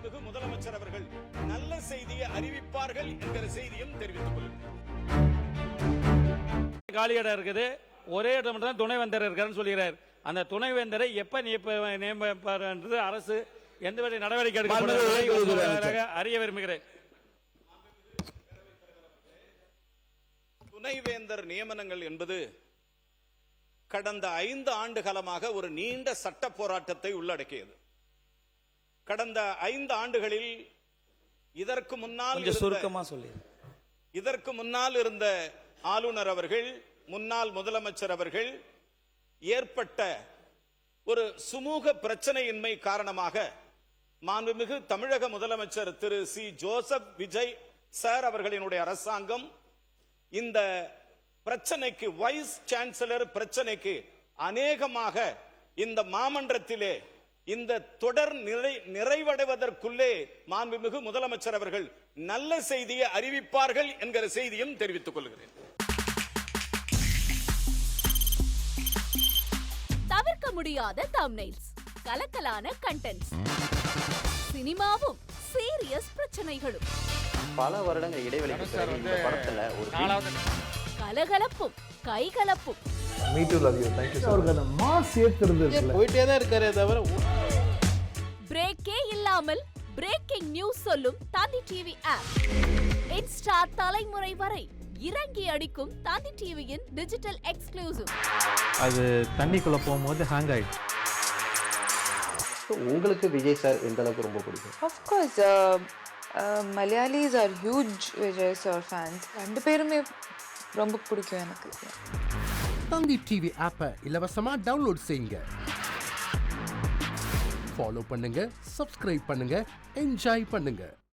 மாண்புமிகு முதலமைச்சர் அவர்கள் நல்ல செய்தியை அறிவிப்பார்கள் என்கிற செய்தியும் தெரிவித்துக் கொள்கிறேன். காலியிடம் இருக்குது, ஒரே இடம் மட்டும் தான் துணைவேந்தர் இருக்காருன்னு சொல்கிறார். அந்த துணைவேந்தரை எப்ப நியமிப்பார் என்று அரசு எந்த நடவடிக்கை எடுக்க அறிய விரும்புகிறேன். துணைவேந்தர் நியமனங்கள் என்பது கடந்த 5 ஆண்டு காலமாக ஒரு நீண்ட சட்ட போராட்டத்தை உள்ளடக்கியது. கடந்த 5 ஆண்டுகளில் இதற்கு முன்னால் இருந்த ஆளுநர் அவர்கள், முன்னாள் முதலமைச்சர் அவர்கள் ஏற்பட்ட ஒரு சுமூக பிரச்சனையின்மை காரணமாக மாண்புமிகு தமிழக முதலமைச்சர் திரு சி ஜோசப் விஜய் சார் அவர்களினுடைய அரசாங்கம் இந்த பிரச்சனைக்கு, வைஸ் சான்சலர் பிரச்சனைக்கு அநேகமாக இந்த மாமன்றத்திலே இந்த தொடர் நிறைவடைவதற்குள்ளே மாண்புமிகு முதலமைச்சர் அவர்கள் நல்ல செய்தியை அறிவிப்பார்கள் என்கிற செய்தியும் தெரிவித்துக் கொள்கிறேன். தவிர்க்க முடியாத தம்ப்நெயில்ஸ், கலக்கலான கண்டென்ட்ஸ், சினிமாவும் சீரியஸ் பிரச்சனைகளும், பல வருடங்கள் இடைவெளிக்கு பிறகு இந்த படத்துல ஒரு கலகலப்பும் கைகலப்பும், போயிட்டே தான் இருக்காரே தவிர பிரேக்கே இல்லாமல் பிரேக்கிங் நியூஸ் சொல்லும் தந்தி டிவி ஆப். இன்ஸ்டா தலைமுறை வரை இறங்கி அடிக்கும் தந்தி டிவியின் டிஜிட்டல் எக்ஸ்க்ளூசிவ். அது தண்ணிக்குள்ள போகும்போது ஹேங் ஆயிடுச்சு. உங்களுக்கு விஜய் சார் எந்த அளவுக்கு ரொம்ப பிடிக்கும்? Of course, Malayalis are huge Vijay sir fans. ரெண்டு பேருமே ரொம்ப பிடிக்கும் எனக்கு. தந்தி டிவி ஆப்பை இலவசமா டவுன்லோட் செய்யுங்க. ஃபாலோ பண்ணுங்க, சப்ஸ்கிரைப் பண்ணுங்க, என்ஜாய் பண்ணுங்க.